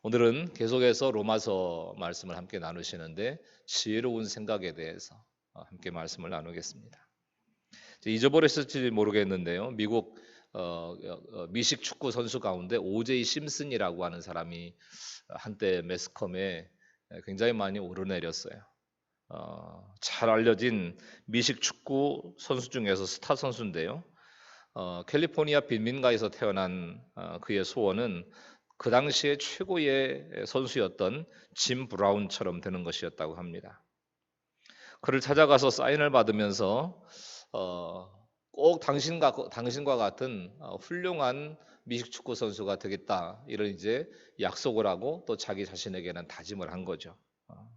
오늘은 계속해서 로마서 말씀을 함께 나누시는데 지혜로운 생각에 대해서 함께 말씀을 나누겠습니다. 잊어버렸을지 모르겠는데요. 미국 미식 축구 선수 가운데 오제이 심슨이라고 하는 사람이 한때 매스컴에 굉장히 많이 오르내렸어요. 잘 알려진 미식 축구 선수 중에서 스타 선수인데요. 캘리포니아 빈민가에서 태어난 그의 소원은 그 당시에 최고의 선수였던 짐 브라운처럼 되는 것이었다고 합니다. 그를 찾아가서 사인을 받으면서 꼭 당신과 같은 훌륭한 미식축구 선수가 되겠다, 이런 이제 약속을 하고 또 자기 자신에게는 다짐을 한 거죠.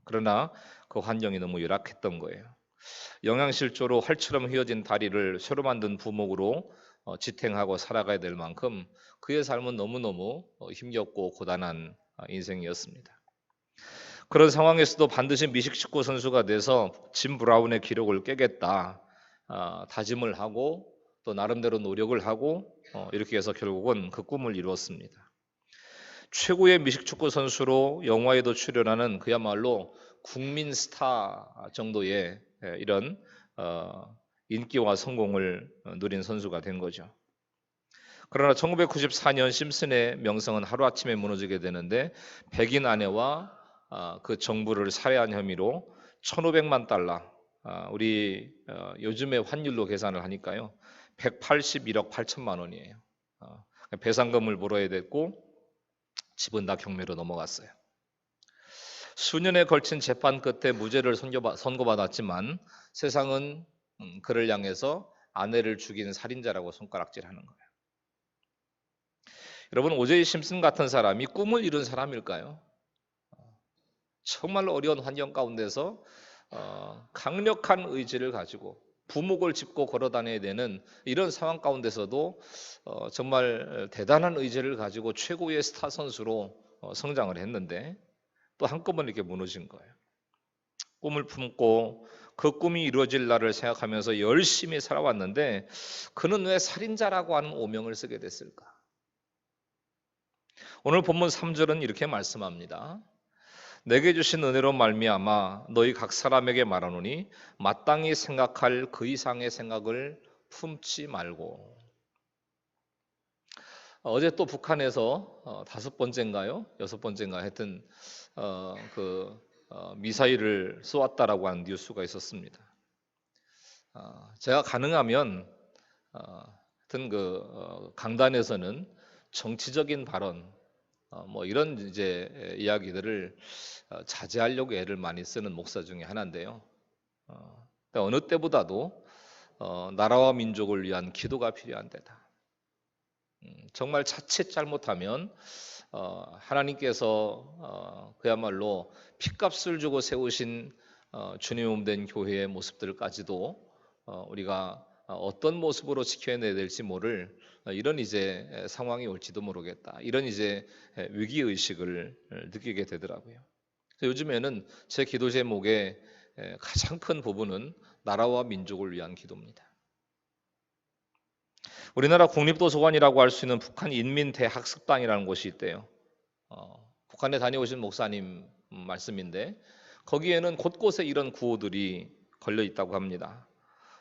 그러나 그 환경이 너무 열악했던 거예요. 영양실조로 활처럼 휘어진 다리를 새로 만든 부목으로 지탱하고 살아가야 될 만큼 그의 삶은 너무너무 힘겹고 고단한 인생이었습니다. 그런 상황에서도 반드시 미식축구 선수가 돼서 짐 브라운의 기록을 깨겠다 다짐을 하고 또 나름대로 노력을 하고 이렇게 해서 결국은 그 꿈을 이루었습니다. 최고의 미식축구 선수로 영화에도 출연하는 그야말로 국민 스타 정도의 이런 인기와 성공을 누린 선수가 된 거죠. 그러나 1994년 심슨의 명성은 하루아침에 무너지게 되는데 백인 아내와 그 정부를 살해한 혐의로 1,500만 달러, 우리 요즘의 환율로 계산을 하니까요 181억 8천만 원이에요. 배상금을 물어야 됐고 집은 다 경매로 넘어갔어요. 수년에 걸친 재판 끝에 무죄를 선고받았지만 세상은 그를 향해서 아내를 죽인 살인자라고 손가락질하는 거예요. 여러분, 오제이 심슨 같은 사람이 꿈을 이룬 사람일까요? 정말로 어려운 환경 가운데서 강력한 의지를 가지고 부목을 짚고 걸어다녀야 되는 이런 상황 가운데서도 정말 대단한 의지를 가지고 최고의 스타 선수로 성장을 했는데 또 한꺼번에 이렇게 무너진 거예요. 꿈을 품고 그 꿈이 이루어질 날을 생각하면서 열심히 살아왔는데 그는 왜 살인자라고 하는 오명을 쓰게 됐을까? 오늘 본문 3절은 이렇게 말씀합니다. 내게 주신 은혜로 말미암아 너희 각 사람에게 말하노니 마땅히 생각할 그 이상의 생각을 품지 말고. 어제 또 북한에서 5번째인가요? 6번째인가 하여튼 미사일을 쏘았다라고 하는 뉴스가 있었습니다. 제가 가능하면 하여튼 강단에서는 정치적인 발언 뭐 이런 이제 이야기들을 자제하려고 애를 많이 쓰는 목사 중에 하나인데요. 어느 때보다도 나라와 민족을 위한 기도가 필요한 때다. 정말 자칫 잘못하면 하나님께서 그야말로 핏값을 주고 세우신 주님의 몸 된 교회의 모습들까지도 우리가 어떤 모습으로 지켜내야 될지 모를 이런 이제 상황이 올지도 모르겠다, 이런 이제 위기 의식을 느끼게 되더라고요. 요즘에는 제 기도 제목의 가장 큰 부분은 나라와 민족을 위한 기도입니다. 우리나라 국립도서관이라고 할 수 있는 북한 인민대학습당이라는 곳이 있대요. 북한에 다녀오신 목사님 말씀인데 거기에는 곳곳에 이런 구호들이 걸려 있다고 합니다.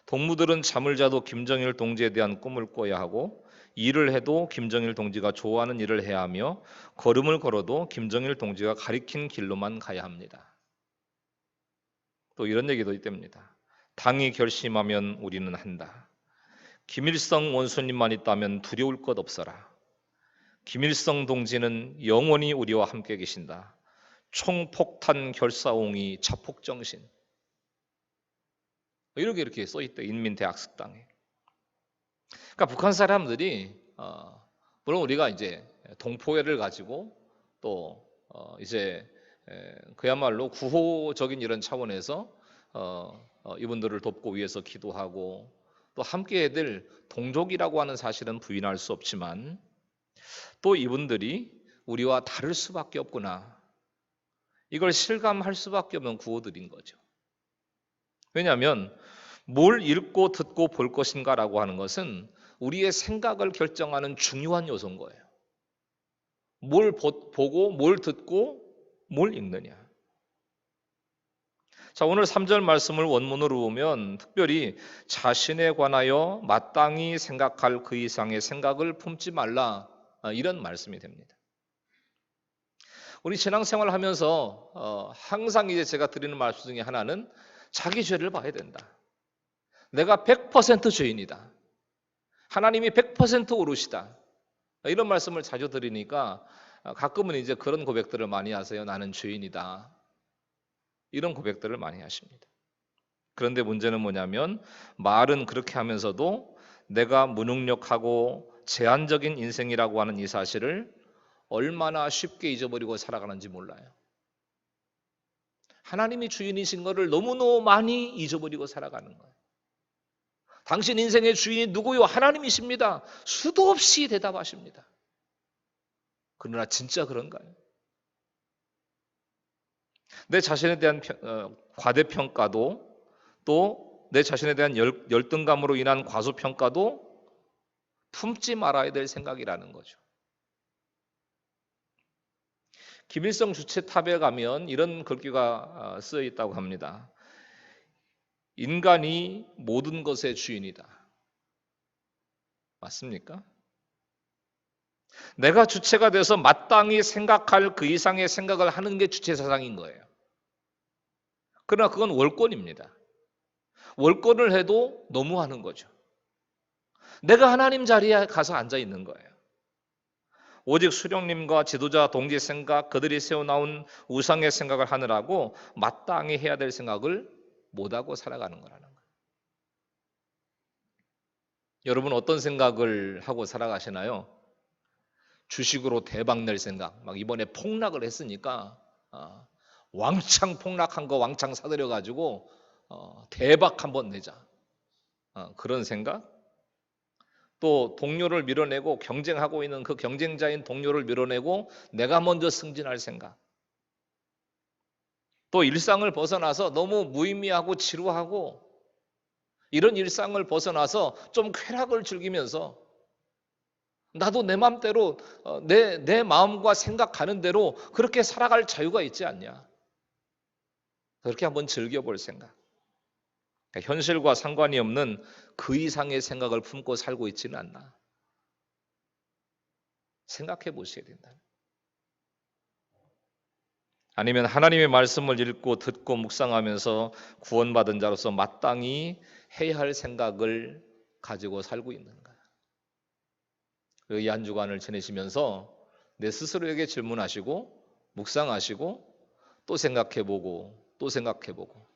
동무들은 잠을 자도 김정일 동지에 대한 꿈을 꿔야 하고, 일을 해도 김정일 동지가 좋아하는 일을 해야 하며, 걸음을 걸어도 김정일 동지가 가리킨 길로만 가야 합니다. 또 이런 얘기도 있답니다. 당이 결심하면 우리는 한다. 김일성 원수님만 있다면 두려울 것 없어라. 김일성 동지는 영원히 우리와 함께 계신다. 총폭탄 결사옹이 자폭정신. 이렇게 써있대, 인민대학습당에. 그러니까 북한 사람들이 물론 우리가 이제 동포애를 가지고 또 이제 그야말로 구호적인 이런 차원에서 이분들을 돕고 위해서 기도하고 또 함께 해야 될 동족이라고 하는 사실은 부인할 수 없지만 또 이분들이 우리와 다를 수밖에 없구나, 이걸 실감할 수밖에 없는 구호들인 거죠. 왜냐하면 뭘 읽고 듣고 볼 것인가라고 하는 것은 우리의 생각을 결정하는 중요한 요소인 거예요. 뭘 보고 뭘 듣고 뭘 읽느냐. 자, 오늘 3절 말씀을 원문으로 보면 특별히 자신에 관하여 마땅히 생각할 그 이상의 생각을 품지 말라, 이런 말씀이 됩니다. 우리 신앙생활을 하면서 항상 이제 제가 드리는 말씀 중에 하나는 자기 죄를 봐야 된다. 내가 100% 죄인이다. 하나님이 100% 오르시다. 이런 말씀을 자주 드리니까 가끔은 이제 그런 고백들을 많이 하세요. 나는 죄인이다. 이런 고백들을 많이 하십니다. 그런데 문제는 뭐냐면 말은 그렇게 하면서도 내가 무능력하고 제한적인 인생이라고 하는 이 사실을 얼마나 쉽게 잊어버리고 살아가는지 몰라요. 하나님이 주인이신 것을 너무너무 많이 잊어버리고 살아가는 거예요. 당신 인생의 주인이 누구요? 하나님이십니다. 수도 없이 대답하십니다. 그러나 진짜 그런가요? 내 자신에 대한 과대평가도 또 내 자신에 대한 열등감으로 인한 과소평가도 품지 말아야 될 생각이라는 거죠. 김일성 주체탑에 가면 이런 글귀가 쓰여 있다고 합니다. 인간이 모든 것의 주인이다. 맞습니까? 내가 주체가 돼서 마땅히 생각할 그 이상의 생각을 하는 게 주체 사상인 거예요. 그러나 그건 월권입니다. 월권을 해도 너무하는 거죠. 내가 하나님 자리에 가서 앉아 있는 거예요. 오직 수령님과 지도자 동지 생각, 그들이 세워놓은 우상의 생각을 하느라고 마땅히 해야 될 생각을 못하고 살아가는 거라는 거예요. 여러분 어떤 생각을 하고 살아가시나요? 주식으로 대박 낼 생각. 막 이번에 폭락을 했으니까 왕창 폭락한 거 왕창 사들여 가지고 대박 한번 내자. 그런 생각. 또 동료를 밀어내고 경쟁하고 있는 그 경쟁자인 동료를 밀어내고 내가 먼저 승진할 생각. 또 일상을 벗어나서 너무 무의미하고 지루하고 이런 일상을 벗어나서 좀 쾌락을 즐기면서 나도 내 마음대로 내 마음과 생각하는 대로 그렇게 살아갈 자유가 있지 않냐. 그렇게 한번 즐겨볼 생각. 그러니까 현실과 상관이 없는 그 이상의 생각을 품고 살고 있지는 않나. 생각해 보셔야 된다. 아니면 하나님의 말씀을 읽고 듣고 묵상하면서 구원받은 자로서 마땅히 해야 할 생각을 가지고 살고 있는가. 이 한 주간을 지내시면서 내 스스로에게 질문하시고 묵상하시고 또 생각해보고 또 생각해보고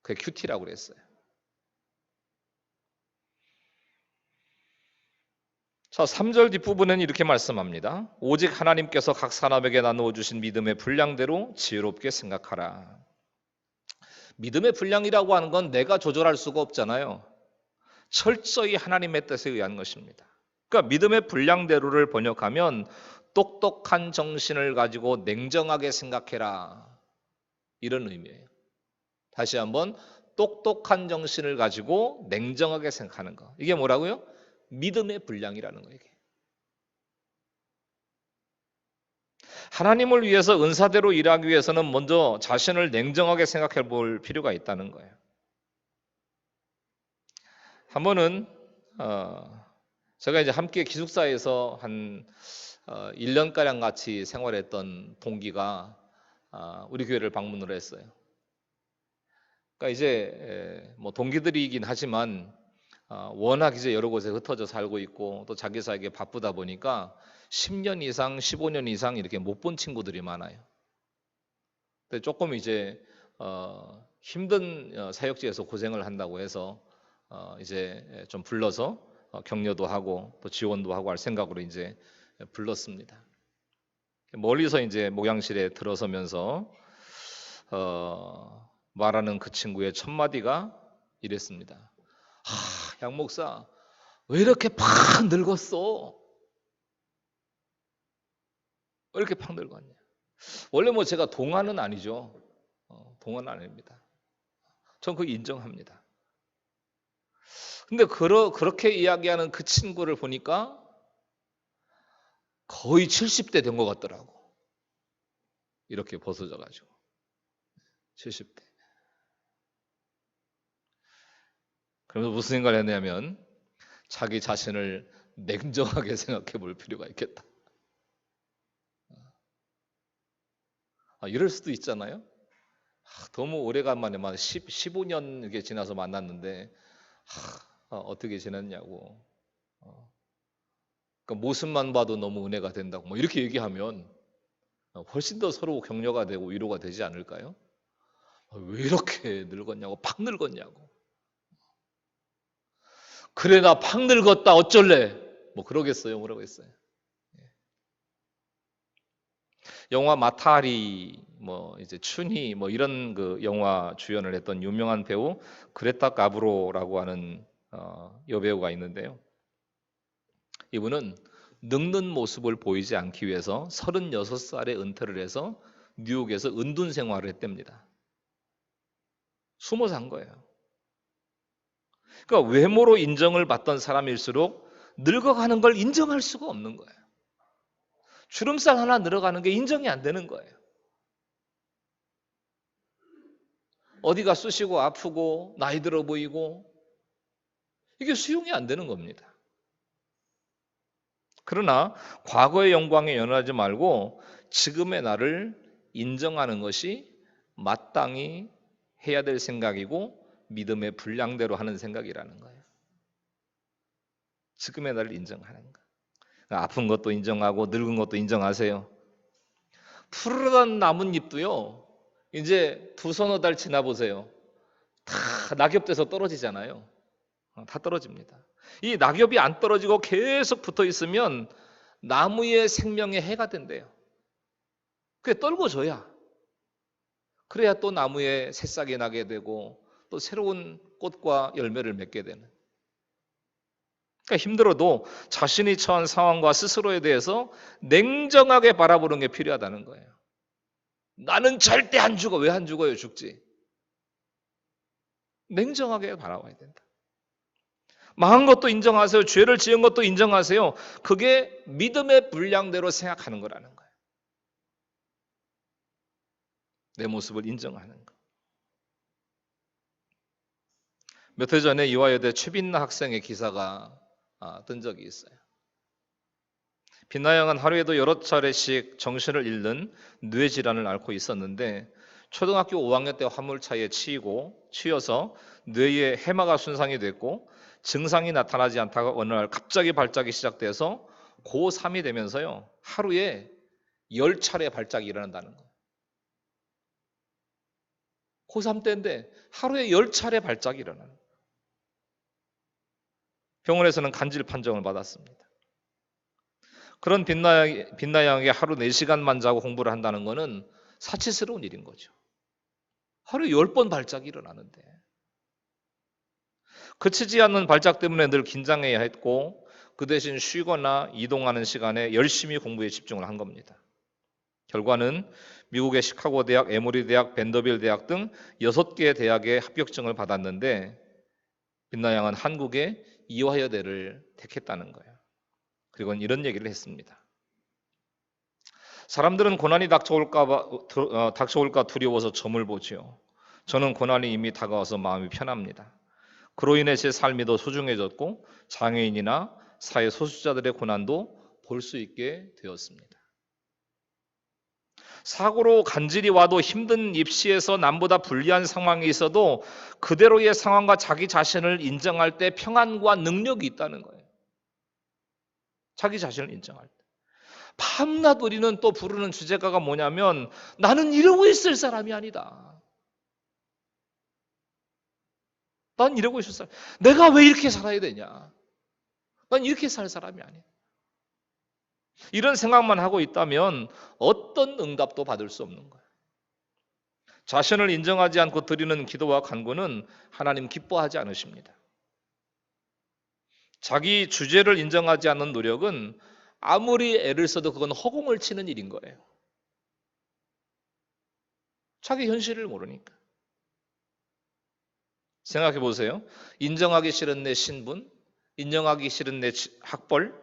그게 큐티라고 그랬어요. 자, 3절 뒷부분은 이렇게 말씀합니다. 오직 하나님께서 각 사람에게 나누어 주신 믿음의 분량대로 지혜롭게 생각하라. 믿음의 분량이라고 하는 건 내가 조절할 수가 없잖아요. 철저히 하나님의 뜻에 의한 것입니다. 그러니까 믿음의 분량대로를 번역하면 똑똑한 정신을 가지고 냉정하게 생각해라. 이런 의미예요. 다시 한번 똑똑한 정신을 가지고 냉정하게 생각하는 거. 이게 뭐라고요? 믿음의 분량이라는 거예요. 하나님을 위해서 은사대로 일하기 위해서는 먼저 자신을 냉정하게 생각해 볼 필요가 있다는 거예요. 한 번은 제가 이제 함께 기숙사에서 한 1년가량 같이 생활했던 동기가 우리 교회를 방문을 했어요. 그러니까 이제 뭐 동기들이긴 하지만 워낙 이제 여러 곳에 흩어져 살고 있고 또 자기 사에게 바쁘다 보니까 10년 이상, 15년 이상 이렇게 못 본 친구들이 많아요. 근데 조금 이제 힘든 사역지에서 고생을 한다고 해서 이제 좀 불러서 격려도 하고 또 지원도 하고 할 생각으로 이제 불렀습니다. 멀리서 이제 목양실에 들어서면서 말하는 그 친구의 첫 마디가 이랬습니다. 양 목사, 왜 이렇게 팍 늙었어? 왜 이렇게 팍 늙었냐? 원래 뭐 제가 동안은 아니죠. 동안은 아닙니다. 전 그거 인정합니다. 근데 그렇게 이야기하는 그 친구를 보니까 거의 70대 된 것 같더라고. 이렇게 벗어져 가지고 70대. 그러면서 무슨 생각을 했냐면 자기 자신을 냉정하게 생각해 볼 필요가 있겠다. 이럴 수도 있잖아요. 너무 오래간만에 15년 이게 지나서 만났는데 어떻게 지냈냐고. 그러니까 모습만 봐도 너무 은혜가 된다고 뭐 이렇게 얘기하면 훨씬 더 서로 격려가 되고 위로가 되지 않을까요? 왜 이렇게 늙었냐고, 팍 늙었냐고. 그래 나 팍 늙었다 어쩔래? 뭐 그러겠어요, 뭐라고 했어요. 영화 마타리 뭐 이제 춘희 뭐 이런 그 영화 주연을 했던 유명한 배우 그레타 가브로라고 하는 여배우가 있는데요. 이분은 늙는 모습을 보이지 않기 위해서 36살에 은퇴를 해서 뉴욕에서 은둔 생활을 했답니다. 숨어 산 거예요. 그러니까 외모로 인정을 받던 사람일수록 늙어가는 걸 인정할 수가 없는 거예요. 주름살 하나 늘어가는 게 인정이 안 되는 거예요. 어디가 쑤시고 아프고 나이 들어 보이고 이게 수용이 안 되는 겁니다. 그러나 과거의 영광에 연연하지 말고 지금의 나를 인정하는 것이 마땅히 해야 될 생각이고 믿음의 분량대로 하는 생각이라는 거예요. 지금의 나를 인정하는 거. 아픈 것도 인정하고 늙은 것도 인정하세요. 푸르던 나뭇잎도요. 이제 두서너 달 지나 보세요. 다 낙엽돼서 떨어지잖아요. 다 떨어집니다. 이 낙엽이 안 떨어지고 계속 붙어 있으면 나무의 생명에 해가 된대요. 그게 떨궈져야. 그래야 또 나무에 새싹이 나게 되고 또 새로운 꽃과 열매를 맺게 되는. 그러니까 힘들어도 자신이 처한 상황과 스스로에 대해서 냉정하게 바라보는 게 필요하다는 거예요. 나는 절대 안 죽어. 왜 안 죽어요? 죽지. 냉정하게 바라봐야 된다. 망한 것도 인정하세요. 죄를 지은 것도 인정하세요. 그게 믿음의 분량대로 생각하는 거라는 거예요. 내 모습을 인정하는 거. 몇 해 전에 이화여대 최빈나 학생의 기사가 뜬 적이 있어요. 빛나 양은 하루에도 여러 차례씩 정신을 잃는 뇌 질환을 앓고 있었는데 초등학교 5학년 때 화물차에 치여서 뇌에 해마가 손상이 됐고 증상이 나타나지 않다가 어느 날 갑자기 발작이 시작돼서 고3이 되면서요. 하루에 10차례 발작이 일어난다는 거예요. 고3 때인데 하루에 10차례 발작이 일어나는 거예요. 병원에서는 간질 판정을 받았습니다. 그런 빛나 양에게 하루 4시간만 자고 공부를 한다는 것은 사치스러운 일인 거죠. 하루에 10번 발작이 일어나는데 그치지 않는 발작 때문에 늘 긴장해야 했고 그 대신 쉬거나 이동하는 시간에 열심히 공부에 집중을 한 겁니다. 결과는 미국의 시카고 대학, 에모리 대학, 벤더빌 대학 등 6개의 대학의 합격증을 받았는데 빛나 양은 한국의 이화여대를 택했다는 거예요. 그리고 이런 얘기를 했습니다. 사람들은 고난이 닥쳐올까 두려워서 점을 보지요. 저는 고난이 이미 다가와서 마음이 편합니다. 그로 인해 제 삶이 더 소중해졌고 장애인이나 사회 소수자들의 고난도 볼 수 있게 되었습니다. 사고로 간질이 와도 힘든 입시에서 남보다 불리한 상황이 있어도 그대로의 상황과 자기 자신을 인정할 때 평안과 능력이 있다는 거예요. 자기 자신을 인정할 때. 밤낮 우리는 또 부르는 주제가가 뭐냐면 나는 이러고 있을 사람이 아니다. 난 이러고 있을 사람. 내가 왜 이렇게 살아야 되냐? 난 이렇게 살 사람이 아니야. 이런 생각만 하고 있다면 어떤 응답도 받을 수 없는 거예요. 자신을 인정하지 않고 드리는 기도와 간구는 하나님 기뻐하지 않으십니다. 자기 주제를 인정하지 않는 노력은 아무리 애를 써도 그건 허공을 치는 일인 거예요. 자기 현실을 모르니까. 생각해 보세요. 인정하기 싫은 내 신분, 인정하기 싫은 내 학벌,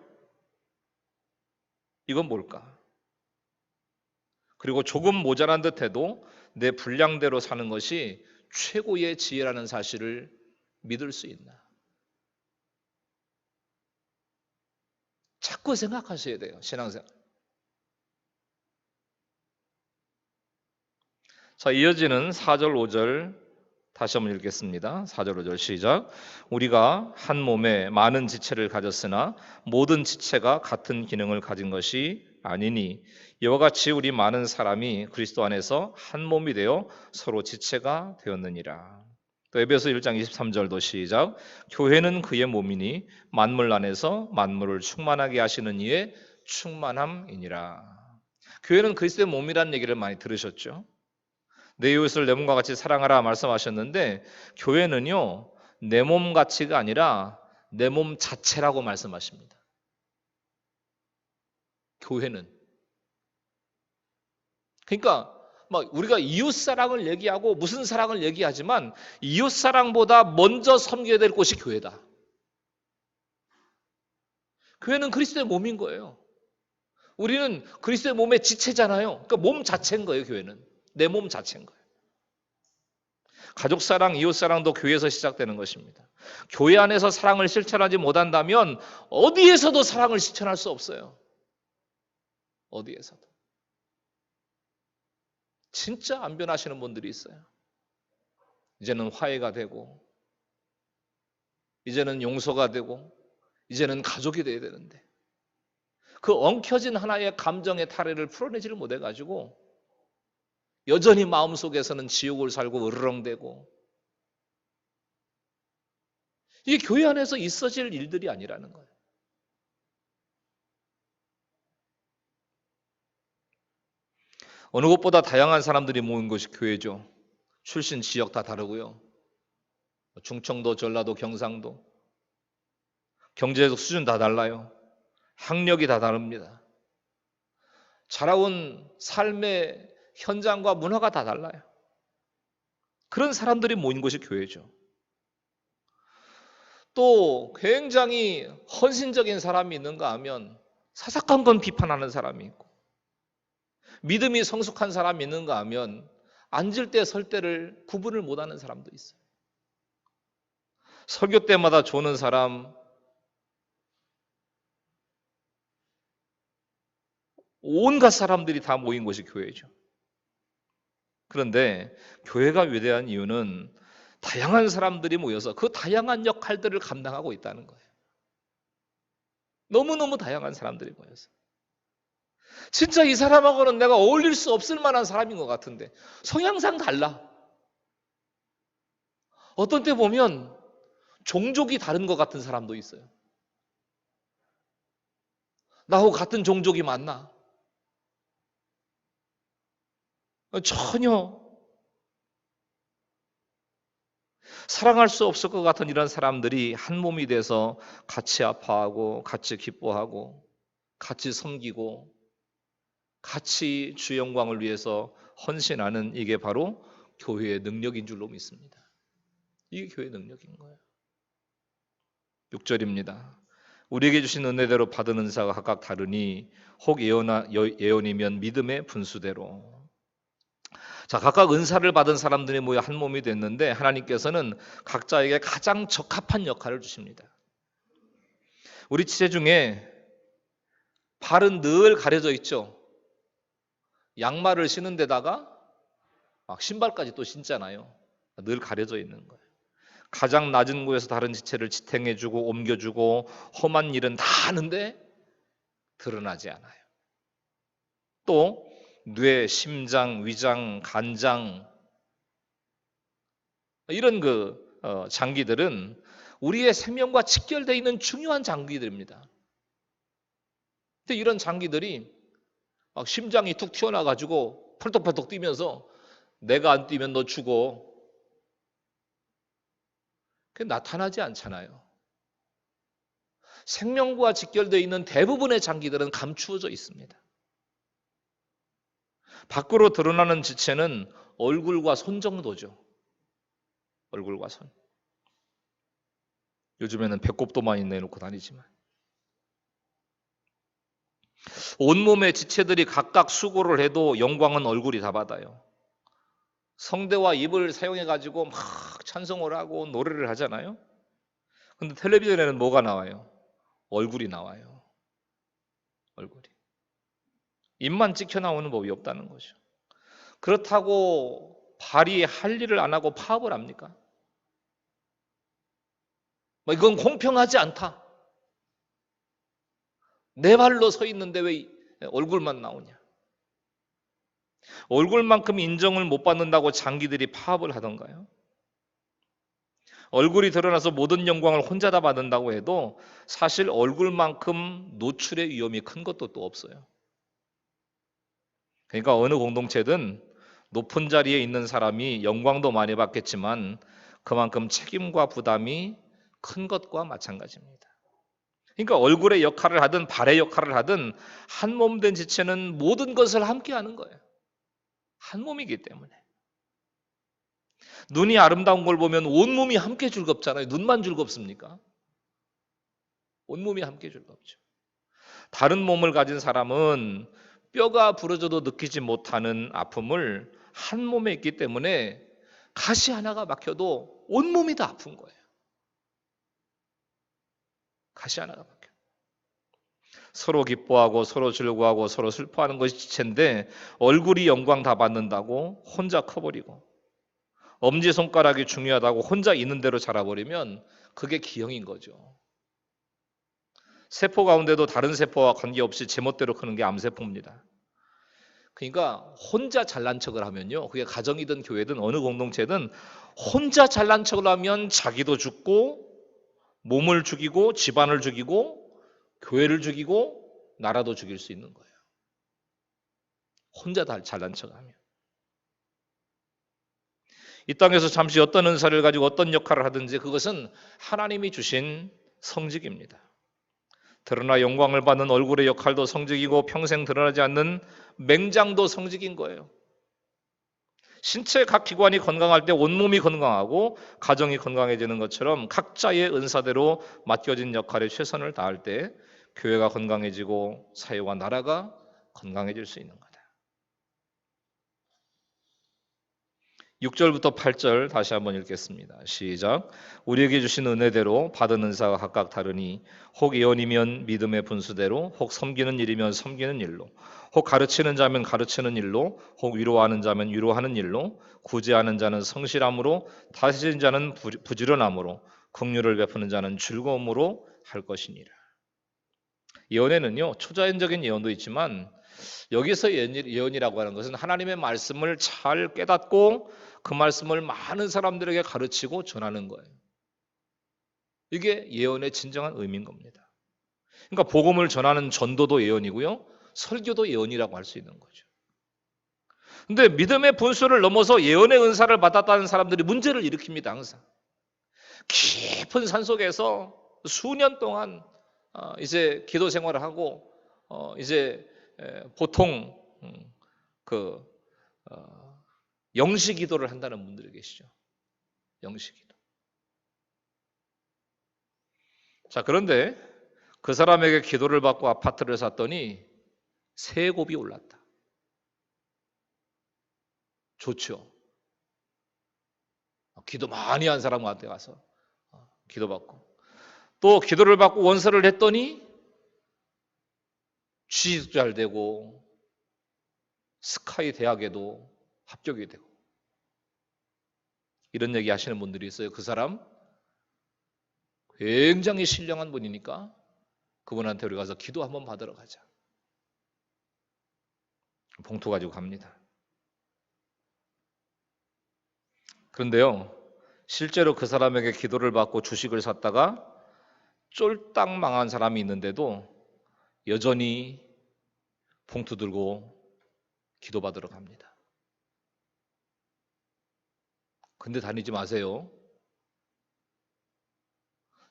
이건 뭘까? 그리고 조금 모자란 듯해도 내 분량대로 사는 것이 최고의 지혜라는 사실을 믿을 수 있나? 자꾸 생각하셔야 돼요. 신앙생활. 자, 이어지는 4절 5절 다시 한번 읽겠습니다. 4절 5절 시작. 우리가 한 몸에 많은 지체를 가졌으나 모든 지체가 같은 기능을 가진 것이 아니니 이와 같이 우리 많은 사람이 그리스도 안에서 한 몸이 되어 서로 지체가 되었느니라. 또 에베소 1장 23절도 시작. 교회는 그의 몸이니 만물 안에서 만물을 충만하게 하시는 이의 충만함이니라. 교회는 그리스도의 몸이라는 얘기를 많이 들으셨죠? 내 이웃을 내 몸과 같이 사랑하라 말씀하셨는데 교회는요 내 몸 가치가 아니라 내 몸 자체라고 말씀하십니다. 교회는 그러니까 막 우리가 이웃 사랑을 얘기하고 무슨 사랑을 얘기하지만 이웃 사랑보다 먼저 섬겨야 될 곳이 교회다. 교회는 그리스도의 몸인 거예요. 우리는 그리스도의 몸의 지체잖아요. 그러니까 몸 자체인 거예요. 교회는 내 몸 자체인 거예요. 가족 사랑, 이웃 사랑도 교회에서 시작되는 것입니다. 교회 안에서 사랑을 실천하지 못한다면 어디에서도 사랑을 실천할 수 없어요. 어디에서도. 진짜 안 변하시는 분들이 있어요. 이제는 화해가 되고 이제는 용서가 되고 이제는 가족이 돼야 되는데 그 엉켜진 하나의 감정의 타래를 풀어내지를 못해가지고 여전히 마음속에서는 지옥을 살고 으르렁대고 이게 교회 안에서 있어질 일들이 아니라는 거예요. 어느 곳보다 다양한 사람들이 모인 것이 교회죠. 출신 지역 다 다르고요. 충청도, 전라도, 경상도 경제적 수준 다 달라요. 학력이 다 다릅니다. 자라온 삶의 현장과 문화가 다 달라요. 그런 사람들이 모인 것이 교회죠. 또 굉장히 헌신적인 사람이 있는가 하면 사사건 건 비판하는 사람이 있고 믿음이 성숙한 사람이 있는가 하면 앉을 때 설 때를 구분을 못하는 사람도 있어요. 설교 때마다 조는 사람, 온갖 사람들이 다 모인 것이 교회죠. 그런데 교회가 위대한 이유는 다양한 사람들이 모여서 그 다양한 역할들을 감당하고 있다는 거예요. 너무너무 다양한 사람들이 모여서. 진짜 이 사람하고는 내가 어울릴 수 없을 만한 사람인 것 같은데 성향상 달라. 어떤 때 보면 종족이 다른 것 같은 사람도 있어요. 나하고 같은 종족이 맞나? 전혀 사랑할 수 없을 것 같은 이런 사람들이 한 몸이 돼서 같이 아파하고 같이 기뻐하고 같이 섬기고 같이 주 영광을 위해서 헌신하는 이게 바로 교회의 능력인 줄로 믿습니다. 이게 교회의 능력인 거예요. 6절입니다. 우리에게 주신 은혜대로 받은 은사가 각각 다르니 혹 예언이면 믿음의 분수대로. 자, 각각 은사를 받은 사람들이 모여 한 몸이 됐는데 하나님께서는 각자에게 가장 적합한 역할을 주십니다. 우리 지체 중에 발은 늘 가려져 있죠. 양말을 신은 데다가 막 신발까지 또 신잖아요. 늘 가려져 있는 거예요. 가장 낮은 곳에서 다른 지체를 지탱해주고 옮겨주고 험한 일은 다 하는데 드러나지 않아요. 또 뇌, 심장, 위장, 간장 이런 장기들은 우리의 생명과 직결되어 있는 중요한 장기들입니다. 근데 이런 장기들이 막 심장이 툭 튀어나와가지고 펄떡펄떡 뛰면서 내가 안 뛰면 너 죽어. 그게 나타나지 않잖아요. 생명과 직결되어 있는 대부분의 장기들은 감추어져 있습니다. 밖으로 드러나는 지체는 얼굴과 손 정도죠. 얼굴과 손. 요즘에는 배꼽도 많이 내놓고 다니지만. 온몸의 지체들이 각각 수고를 해도 영광은 얼굴이 다 받아요. 성대와 입을 사용해 가지고 막 찬송을 하고 노래를 하잖아요. 근데 텔레비전에는 뭐가 나와요? 얼굴이 나와요. 얼굴이. 입만 찍혀 나오는 법이 없다는 거죠. 그렇다고 발이 할 일을 안 하고 파업을 합니까? 이건 공평하지 않다. 내 발로 서 있는데 왜 얼굴만 나오냐? 얼굴만큼 인정을 못 받는다고 장기들이 파업을 하던가요? 얼굴이 드러나서 모든 영광을 혼자 다 받는다고 해도 사실 얼굴만큼 노출의 위험이 큰 것도 또 없어요. 그러니까 어느 공동체든 높은 자리에 있는 사람이 영광도 많이 받겠지만 그만큼 책임과 부담이 큰 것과 마찬가지입니다. 그러니까 얼굴의 역할을 하든 발의 역할을 하든 한 몸 된 지체는 모든 것을 함께 하는 거예요. 한 몸이기 때문에. 눈이 아름다운 걸 보면 온몸이 함께 즐겁잖아요. 눈만 즐겁습니까? 온몸이 함께 즐겁죠. 다른 몸을 가진 사람은 뼈가 부러져도 느끼지 못하는 아픔을 한 몸에 있기 때문에 가시 하나가 막혀도 온몸이 다 아픈 거예요. 가시 하나가 막혀. 서로 기뻐하고 서로 즐거워하고 서로 슬퍼하는 것이 지체인데 얼굴이 영광 다 받는다고 혼자 커버리고 엄지손가락이 중요하다고 혼자 있는 대로 자라버리면 그게 기형인 거죠. 세포 가운데도 다른 세포와 관계없이 제멋대로 크는 게 암세포입니다. 그러니까 혼자 잘난 척을 하면요. 그게 가정이든 교회든 어느 공동체든 혼자 잘난 척을 하면 자기도 죽고 몸을 죽이고 집안을 죽이고 교회를 죽이고 나라도 죽일 수 있는 거예요. 혼자 다 잘난 척하면. 이 땅에서 잠시 어떤 은사를 가지고 어떤 역할을 하든지 그것은 하나님이 주신 성직입니다. 드러나 영광을 받는 얼굴의 역할도 성직이고 평생 드러나지 않는 맹장도 성직인 거예요. 신체 각 기관이 건강할 때 온몸이 건강하고 가정이 건강해지는 것처럼 각자의 은사대로 맡겨진 역할에 최선을 다할 때 교회가 건강해지고 사회와 나라가 건강해질 수 있는 거다. 6절부터 8절 다시 한번 읽겠습니다. 시작. 우리에게 주신 은혜대로 받은 은사가 각각 다르니 혹 예언이면 믿음의 분수대로 혹 섬기는 일이면 섬기는 일로 혹 가르치는 자면 가르치는 일로 혹 위로하는 자면 위로하는 일로 구제하는 자는 성실함으로 다스리는 자는 부지런함으로 긍휼을 베푸는 자는 즐거움으로 할 것이니라. 예언에는요 초자연적인 예언도 있지만 여기서 예언이라고 하는 것은 하나님의 말씀을 잘 깨닫고 그 말씀을 많은 사람들에게 가르치고 전하는 거예요. 이게 예언의 진정한 의미인 겁니다. 그러니까 복음을 전하는 전도도 예언이고요. 설교도 예언이라고 할 수 있는 거죠. 근데 믿음의 분수를 넘어서 예언의 은사를 받았다는 사람들이 문제를 일으킵니다. 항상. 깊은 산속에서 수년 동안 이제 기도 생활을 하고 이제 보통 영시 기도를 한다는 분들이 계시죠. 영시 기도. 자, 그런데 그 사람에게 기도를 받고 아파트를 샀더니 세곱이 올랐다. 좋죠. 기도 많이 한 사람한테 가서 기도받고 또 기도를 받고 원서를 했더니 취직도 잘 되고 스카이 대학에도 합격이 되고 이런 얘기 하시는 분들이 있어요. 그 사람 굉장히 신령한 분이니까 그분한테 우리 가서 기도 한번 받으러 가자. 봉투 가지고 갑니다. 그런데요, 실제로 그 사람에게 기도를 받고 주식을 샀다가 쫄딱 망한 사람이 있는데도 여전히 봉투 들고 기도받으러 갑니다. 근데 다니지 마세요.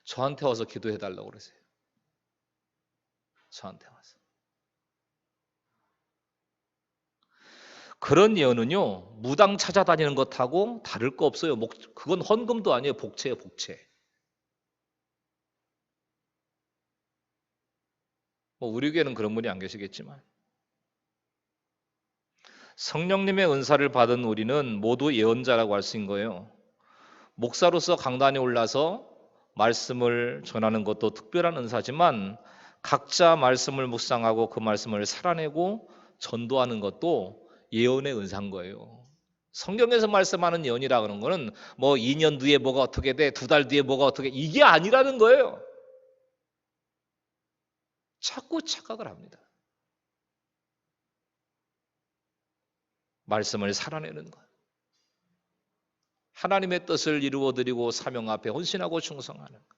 저한테 와서 기도해달라고 그러세요. 저한테 와서. 그런 예언은요, 무당 찾아다니는 것하고 다를 거 없어요. 그건 헌금도 아니에요. 복채예요, 복채. 뭐 우리 교회는 그런 분이 안 계시겠지만 성령님의 은사를 받은 우리는 모두 예언자라고 할 수 있는 거예요. 목사로서 강단에 올라서 말씀을 전하는 것도 특별한 은사지만 각자 말씀을 묵상하고 그 말씀을 살아내고 전도하는 것도 예언의 은사인 거예요. 성경에서 말씀하는 예언이라 그러는 거는 뭐 2년 뒤에 뭐가 어떻게 돼, 2달 뒤에 뭐가 어떻게, 이게 아니라는 거예요. 자꾸 착각을 합니다. 말씀을 살아내는 것, 하나님의 뜻을 이루어드리고 사명 앞에 헌신하고 충성하는 것,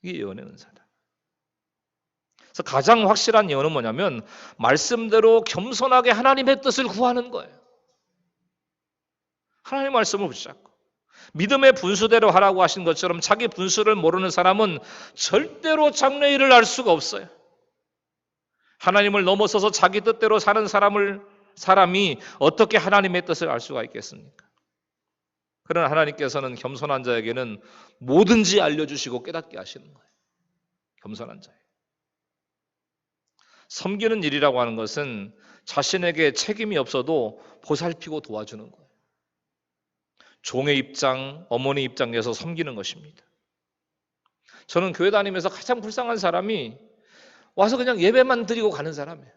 이게 예언의 은사다. 그래서 가장 확실한 예언은 뭐냐면 말씀대로 겸손하게 하나님의 뜻을 구하는 거예요. 하나님의 말씀을 붙잡고 믿음의 분수대로 하라고 하신 것처럼 자기 분수를 모르는 사람은 절대로 장래의 일을 알 수가 없어요. 하나님을 넘어서서 자기 뜻대로 사는 사람이 어떻게 하나님의 뜻을 알 수가 있겠습니까? 그러나 하나님께서는 겸손한 자에게는 뭐든지 알려주시고 깨닫게 하시는 거예요. 겸손한 자에게. 섬기는 일이라고 하는 것은 자신에게 책임이 없어도 보살피고 도와주는 거예요. 종의 입장, 어머니 입장에서 섬기는 것입니다. 저는 교회 다니면서 가장 불쌍한 사람이 와서 그냥 예배만 드리고 가는 사람이에요.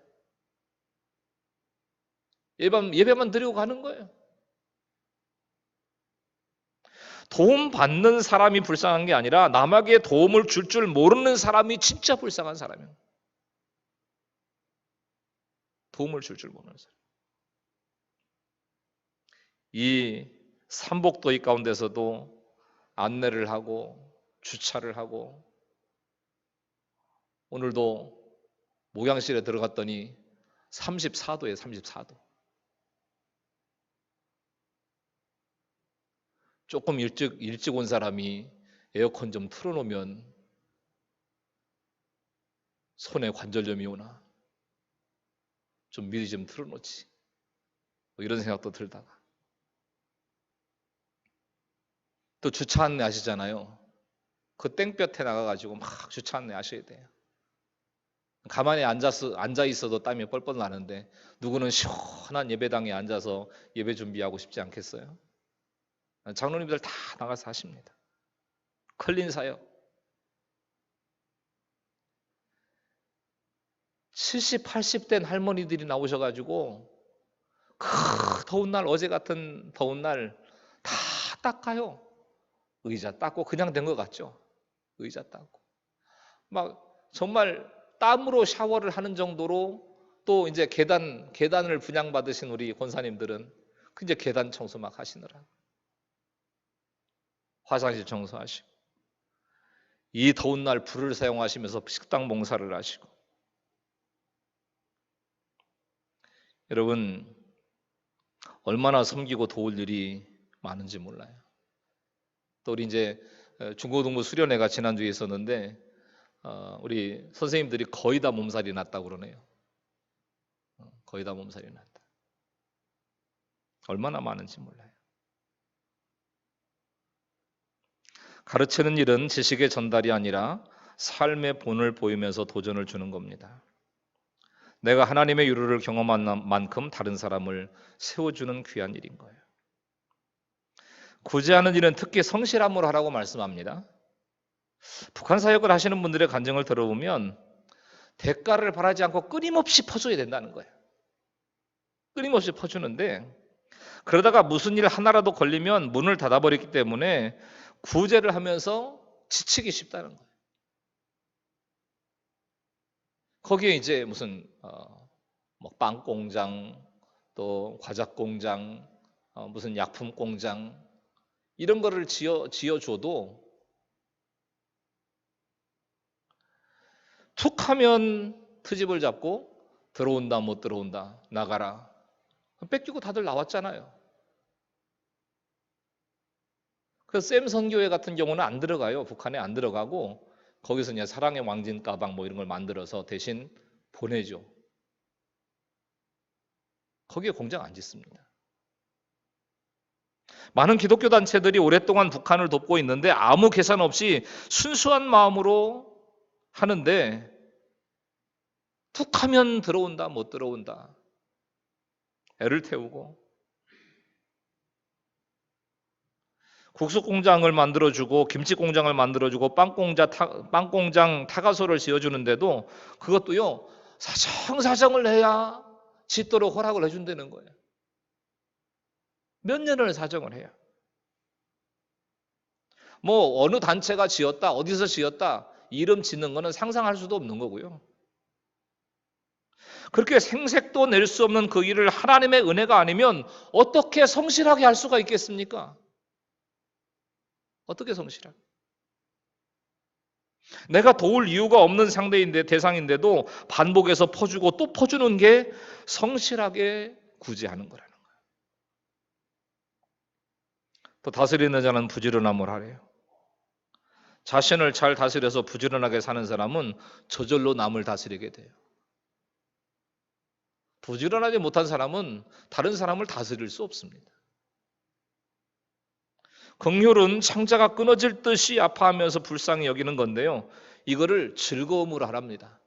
예배만 드리고 가는 거예요. 도움 받는 사람이 불쌍한 게 아니라 남에게 도움을 줄 줄 모르는 사람이 진짜 불쌍한 사람이에요. 도움을 줄 줄 모르는 사람. 이 삼복도의 가운데서도 안내를 하고 주차를 하고 오늘도 목양실에 들어갔더니 34도에 34도. 조금 일찍 온 사람이 에어컨 좀 틀어놓으면 손에 관절염이 오나 좀 미리 좀 틀어놓지 뭐 이런 생각도 들다가 또 주차 안내 하시잖아요. 그 땡볕에 나가가지고 막 주차 안내 하셔야 돼요. 가만히 앉아 있어도 땀이 뻘뻘 나는데 누구는 시원한 예배당에 앉아서 예배 준비하고 싶지 않겠어요? 장로님들 다 나가서 하십니다. 클린 사역. 70, 80 된 할머니들이 나오셔가지고 더운 날, 어제 같은 더운 날 다 닦아요. 의자 닦고 그냥 된 것 같죠? 의자 닦고 막 정말 땀으로 샤워를 하는 정도로 또 이제 계단을 분양받으신 우리 권사님들은 이제 계단 청소 막 하시느라 화장실 청소하시고 이 더운 날 불을 사용하시면서 식당 봉사를 하시고 여러분 얼마나 섬기고 도울 일이 많은지 몰라요. 또 우리 이제 중고등부 수련회가 지난주에 있었는데 우리 선생님들이 거의 다 몸살이 났다고 그러네요. 거의 다 몸살이 났다. 얼마나 많은지 몰라요. 가르치는 일은 지식의 전달이 아니라 삶의 본을 보이면서 도전을 주는 겁니다. 내가 하나님의 유로를 경험한 만큼 다른 사람을 세워주는 귀한 일인 거예요. 구제하는 일은 특히 성실함으로 하라고 말씀합니다. 북한 사역을 하시는 분들의 간증을 들어보면 대가를 바라지 않고 끊임없이 퍼줘야 된다는 거예요. 끊임없이 퍼주는데 그러다가 무슨 일 하나라도 걸리면 문을 닫아버렸기 때문에 구제를 하면서 지치기 쉽다는 거예요. 거기에 이제 무슨 뭐 빵 공장, 또 과자 공장, 무슨 약품 공장 이런 거를 지어줘도 툭 하면 트집을 잡고 들어온다 못 들어온다 나가라 뺏기고 다들 나왔잖아요. 그래서 샘 선교회 같은 경우는 안 들어가요. 북한에 안 들어가고 거기서 그냥 사랑의 왕진 가방 뭐 이런 걸 만들어서 대신 보내죠. 거기에 공장 안 짓습니다. 많은 기독교 단체들이 오랫동안 북한을 돕고 있는데 아무 계산 없이 순수한 마음으로 하는데 툭 하면 들어온다, 못 들어온다. 애를 태우고 국수 공장을 만들어주고 김치 공장을 만들어주고 빵 공장 타가소를 지어주는데도 그것도요 사정사정을 해야 짓도록 허락을 해준다는 거예요. 몇 년을 사정을 해야. 뭐 어느 단체가 지었다, 어디서 지었다 이름 짓는 거는 상상할 수도 없는 거고요. 그렇게 생색도 낼 수 없는 그 일을 하나님의 은혜가 아니면 어떻게 성실하게 할 수가 있겠습니까? 어떻게 성실하게? 내가 도울 이유가 없는 상대인데 대상인데도 반복해서 퍼주고 또 퍼주는 게 성실하게 구제하는 거라는 거예요. 또 다스리는 자는 부지런함을 하래요. 자신을 잘 다스려서 부지런하게 사는 사람은 저절로 남을 다스리게 돼요. 부지런하지 못한 사람은 다른 사람을 다스릴 수 없습니다. 긍휼은 창자가 끊어질 듯이 아파하면서 불쌍히 여기는 건데요. 이거를 즐거움으로 하랍니다.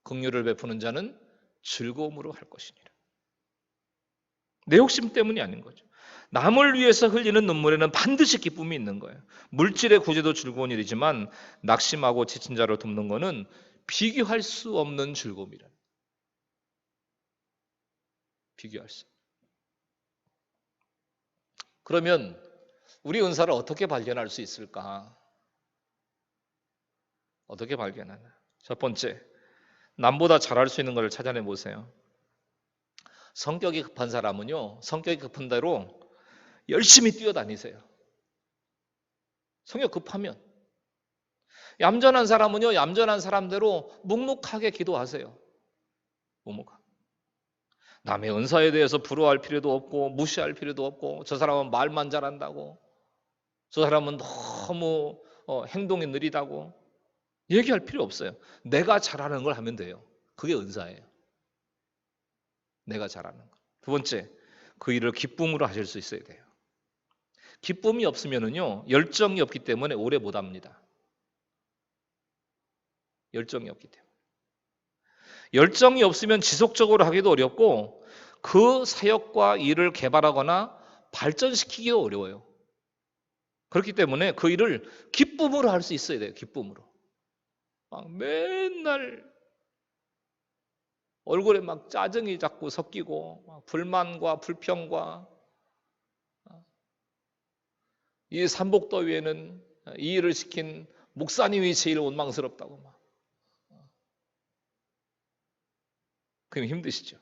긍휼을 베푸는 자는 즐거움으로 할 것이니라. 내 욕심 때문이 아닌 거죠. 남을 위해서 흘리는 눈물에는 반드시 기쁨이 있는 거예요. 물질의 구제도 즐거운 일이지만 낙심하고 지친 자를 돕는 거는 비교할 수 없는 즐거움이라. 비교할 수. 그러면 우리 은사를 어떻게 발견할 수 있을까? 어떻게 발견하나? 첫 번째, 남보다 잘할 수 있는 것을 찾아내 보세요. 성격이 급한 사람은요, 성격이 급한 대로 열심히 뛰어다니세요. 성격 급하면. 얌전한 사람은요, 얌전한 사람대로 묵묵하게 기도하세요. 묵묵하게. 남의 은사에 대해서 부러워할 필요도 없고 무시할 필요도 없고 저 사람은 말만 잘한다고 저 사람은 너무 행동이 느리다고 얘기할 필요 없어요. 내가 잘하는 걸 하면 돼요. 그게 은사예요. 내가 잘하는 거. 두 번째, 그 일을 기쁨으로 하실 수 있어야 돼요. 기쁨이 없으면은요 열정이 없기 때문에 오래 못 합니다. 열정이 없기 때문에. 열정이 없으면 지속적으로 하기도 어렵고 그 사역과 일을 개발하거나 발전시키기도 어려워요. 그렇기 때문에 그 일을 기쁨으로 할 수 있어야 돼요. 기쁨으로. 막 맨날 얼굴에 막 짜증이 자꾸 섞이고 막 불만과 불평과 이 삼복더위에는 이 일을 시킨 목사님이 제일 원망스럽다고 막. 그럼 힘드시죠.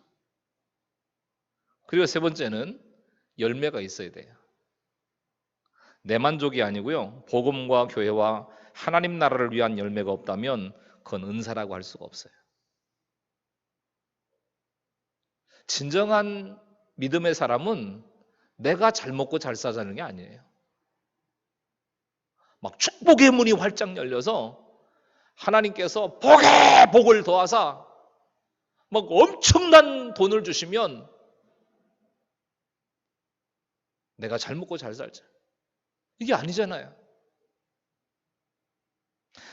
그리고 세 번째는 열매가 있어야 돼요. 내 만족이 아니고요. 복음과 교회와 하나님 나라를 위한 열매가 없다면 그건 은사라고 할 수가 없어요. 진정한 믿음의 사람은 내가 잘 먹고 잘 사자는 게 아니에요. 막 축복의 문이 활짝 열려서 하나님께서 복에 복을 더하사 막 엄청난 돈을 주시면 내가 잘 먹고 잘 살자. 이게 아니잖아요.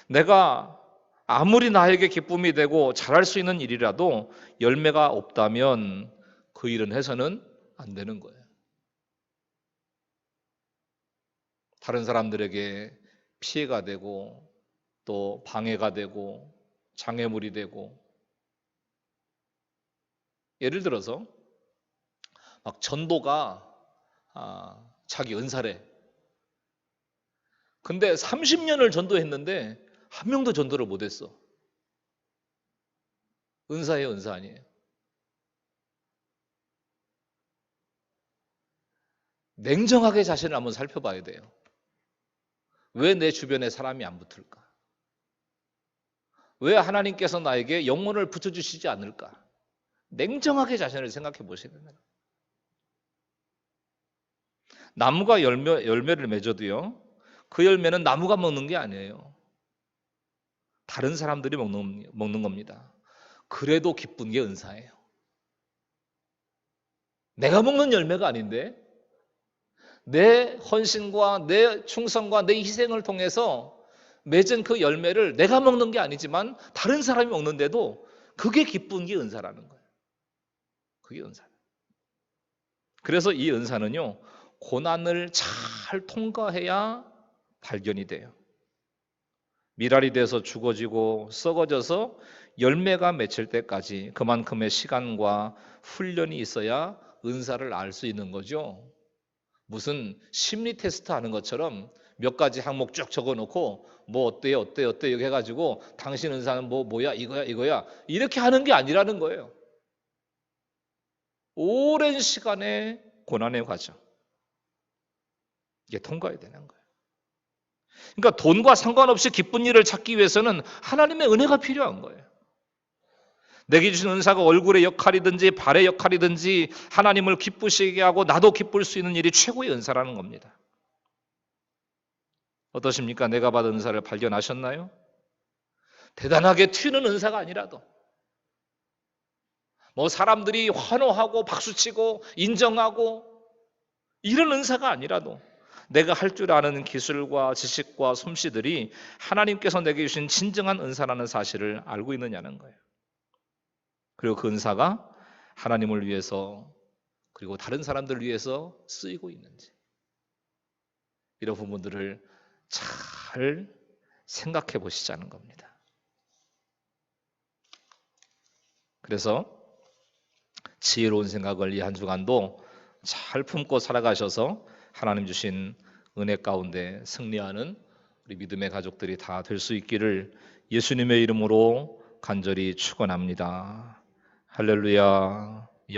내가 아무리 나에게 기쁨이 되고 잘할 수 있는 일이라도 열매가 없다면 그 일은 해서는 안 되는 거예요. 다른 사람들에게 피해가 되고 또 방해가 되고 장애물이 되고 예를 들어서 막 전도가 자기 은사래. 근데 30년을 전도했는데 한 명도 전도를 못했어. 은사예요, 은사 아니에요? 냉정하게 자신을 한번 살펴봐야 돼요. 왜 내 주변에 사람이 안 붙을까? 왜 하나님께서 나에게 영혼을 붙여주시지 않을까? 냉정하게 자신을 생각해 보셔야 됩니다. 나무가 열매를 맺어도요, 그 열매는 나무가 먹는 게 아니에요. 다른 사람들이 먹는 겁니다. 그래도 기쁜 게 은사예요. 내가 먹는 열매가 아닌데 내 헌신과 내 충성과 내 희생을 통해서 맺은 그 열매를 내가 먹는 게 아니지만 다른 사람이 먹는데도 그게 기쁜 게 은사라는 거예요. 그게 은사. 그래서 이 은사는요, 고난을 잘 통과해야 발견이 돼요. 미랄이 돼서 죽어지고 썩어져서 열매가 맺힐 때까지 그만큼의 시간과 훈련이 있어야 은사를 알 수 있는 거죠. 무슨 심리 테스트 하는 것처럼 몇 가지 항목 쭉 적어놓고 뭐 어때요 어때요 어때요 해가지고 당신 은사는 뭐야 이거야 이렇게 하는 게 아니라는 거예요. 오랜 시간의 고난의 과정, 이게 통과해야 되는 거예요. 그러니까 돈과 상관없이 기쁜 일을 찾기 위해서는 하나님의 은혜가 필요한 거예요. 내게 주신 은사가 얼굴의 역할이든지 발의 역할이든지 하나님을 기쁘시게 하고 나도 기쁠 수 있는 일이 최고의 은사라는 겁니다. 어떠십니까? 내가 받은 은사를 발견하셨나요? 대단하게 튀는 은사가 아니라도, 뭐 사람들이 환호하고 박수치고 인정하고 이런 은사가 아니라도 내가 할 줄 아는 기술과 지식과 솜씨들이 하나님께서 내게 주신 진정한 은사라는 사실을 알고 있느냐는 거예요. 그리고 그 은사가 하나님을 위해서 그리고 다른 사람들을 위해서 쓰이고 있는지, 이런 부분들을 잘 생각해 보시자는 겁니다. 그래서 지혜로운 생각을 이 한 주간도 잘 품고 살아가셔서 하나님 주신 은혜 가운데 승리하는 우리 믿음의 가족들이 다 될 수 있기를 예수님의 이름으로 간절히 축원합니다. 할렐루야.